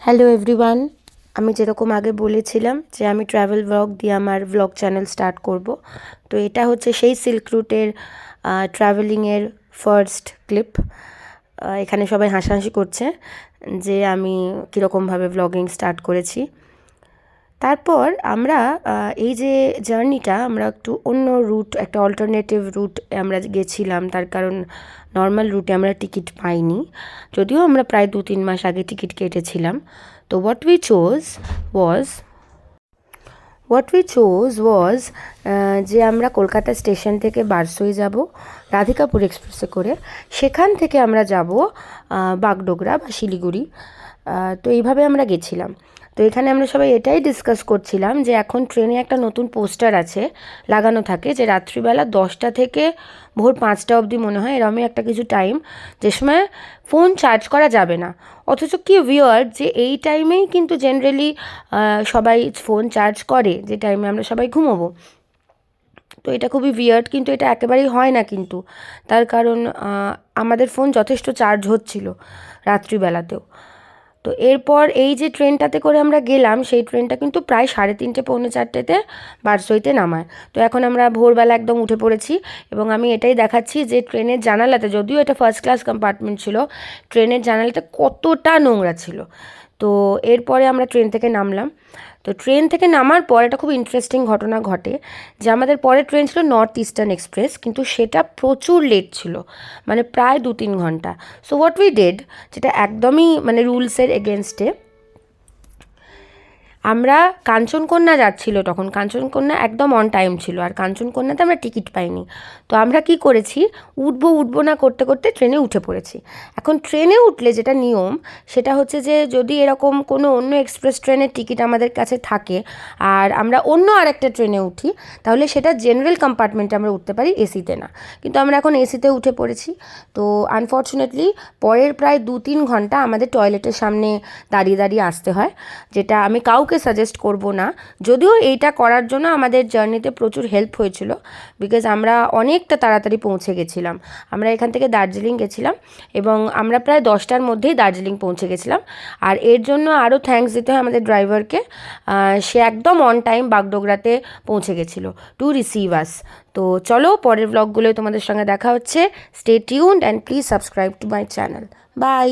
Hello everyone, আমি যেরকম আগে বলেছিলাম যে আমি ট্রাভেল ব্লগ দিয়ে আমার ব্লগ চ্যানেল স্টার্ট করব। তো এটা হচ্ছে সেই সিল্ক রুটের ট্রাভেলিংয়ের ফার্স্ট ক্লিপ। এখানে সবাই হাসাহাসি করছে যে আমি কীরকমভাবে ব্লগিং স্টার্ট করেছি। তারপর আমরা এই যে জার্নিটা আমরা একটু অন্য রুট, একটা অল্টারনেটিভ রুট আমরা গেছিলাম, তার কারণ নর্মাল রুটে আমরা টিকিট পাইনি, যদিও আমরা প্রায় 2-3 মাস আগে টিকিট কেটেছিলাম। তো হোয়াট উই চোজ ওয়াজ যে আমরা কলকাতা স্টেশন থেকে বারসই যাব রাধিকাপুর এক্সপ্রেসে করে, সেখান থেকে আমরা যাব বাগডোগরা বা শিলিগুড়ি। তো এইভাবে আমরা গেছিলাম। তো এখানে আমরা সবাই এটাই ডিসকাস করছিলাম যে এখন ট্রেনে একটা নতুন পোস্টার আছে লাগানো থাকে যে রাত্রিবেলা 10টা থেকে ভোর 5টা অবধি মনে হয় এরমই একটা কিছু টাইম, যে সময় ফোন চার্জ করা যাবে না। অথচ কি উইয়ার্ড যে এই টাইমেই কিন্তু জেনারেলি সবাই ফোন চার্জ করে, যে টাইমে আমরা সবাই ঘুমোবো। তো এটা খুবই উইয়ার্ড, কিন্তু এটা একেবারেই হয় না কিন্তু, তার কারণ আমাদের ফোন যথেষ্ট চার্জ হচ্ছিল রাত্রিবেলাতেও। তো এরপর এই যে ট্রেনটাতে করে আমরা গেলাম, সেই ট্রেনটা কিন্তু প্রায় 3:30 পৌনে 4টেতে বারসইতে নামায়। তো এখন আমরা ভোরবেলা একদম উঠে পড়েছি এবং আমি এটাই দেখাচ্ছি যে ট্রেনের জানালাতে, যদিও এটা ফার্স্ট ক্লাস কম্পার্টমেন্ট ছিল, ট্রেনের জানালাতে কতটা নোংরা ছিল। তো এরপরে আমরা ট্রেন থেকে নামলাম। তো ট্রেন থেকে নামার পর একটা খুব ইন্টারেস্টিং ঘটনা ঘটে যে আমাদের পরের ট্রেন ছিল নর্থ ইস্টার্ন এক্সপ্রেস, কিন্তু সেটা প্রচুর লেট ছিল, মানে প্রায় 2-3 ঘন্টা। সো হোয়াট উই ডিড, যেটা একদমই মানে রুলসের এগেনস্টে, আমরা কাঞ্চনকন্যা যাচ্ছিল তখন, কাঞ্চনকন্যা একদম অন টাইম ছিল, আর কাঞ্চনকন্যাতে আমরা টিকিট পাইনি। তো আমরা কি করেছি, উঠবো না করতে করতে ট্রেনে উঠে পড়েছি। এখন ট্রেনে উঠলে যেটা নিয়ম সেটা হচ্ছে যে যদি এরকম কোনো অন্য এক্সপ্রেস ট্রেনের টিকিট আমাদের কাছে থাকে আর আমরা অন্য আরেকটা ট্রেনে উঠি, তাহলে সেটা জেনারেল কম্পার্টমেন্টে আমরা উঠতে পারি, এসিতে না। কিন্তু আমরা এখন এসিতে উঠে পড়েছি। তো আনফর্চুনেটলি পরের প্রায় 2-3 ঘন্টা আমাদের টয়লেটের সামনে দাঁড়িয়ে আসতে হয়, যেটা আমি কাউকে সাজেস্ট করব না। যদিও এইটা করার জন্য আমাদের জার্নিতে প্রচুর হেল্প হয়েছিল, বিকজ আমরা অনেকটা তাড়াতাড়ি পৌঁছে গেছিলাম। আমরা এখান থেকে দার্জিলিং গেছিলাম এবং আমরা প্রায় 10টার মধ্যেই দার্জিলিং পৌঁছে গেছিলাম। আর এর জন্য আরও থ্যাঙ্কস দিতে হয় আমাদের ড্রাইভারকে, সে একদম অন টাইম বাগডোগরাতে পৌঁছে গেছিলো টু রিসিভ আস। তো চলো পরের ব্লগগুলোয় তোমাদের সঙ্গে দেখা হচ্ছে। Stay tuned and please subscribe to my channel. By.